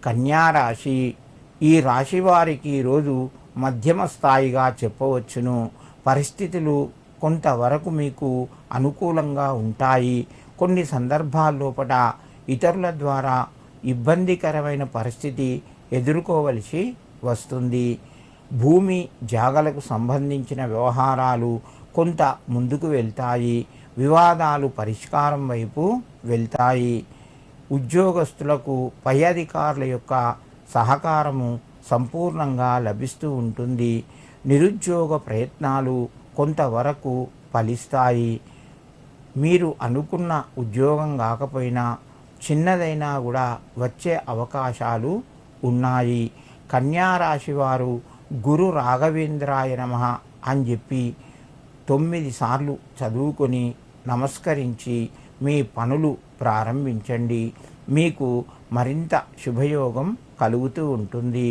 కన్యారాశి. ఈ రాశి వారికి ఈరోజు మధ్యమ స్థాయిగా చెప్పవచ్చును. పరిస్థితులు కొంతవరకు మీకు అనుకూలంగా ఉంటాయి. కొన్ని సందర్భాల్లోపట ఇతరుల ద్వారా ఇబ్బందికరమైన పరిస్థితి ఎదుర్కోవలసి వస్తుంది. భూమి జాగలకు సంబంధించిన వ్యవహారాలు కొంత ముందుకు వెళ్తాయి. వివాదాలు పరిష్కారం వైపు వెళ్తాయి. ఉద్యోగస్తులకు పై అధికారుల యొక్క సహకారము సంపూర్ణంగా లభిస్తూ ఉంటుంది. నిరుద్యోగ ప్రయత్నాలు కొంతవరకు ఫలిస్తాయి. మీరు అనుకున్న ఉద్యోగం కాకపోయినా చిన్నదైనా కూడా వచ్చే అవకాశాలు ఉన్నాయి. కన్యారాశి వారు గురు రాఘవేంద్రాయ నమః అని చెప్పి 9 సార్లు చదువుకొని నమస్కరించి మీ పనులు ప్రారంభించండి. మీకు మరింత శుభయోగం కలుగుతూ ఉంటుంది.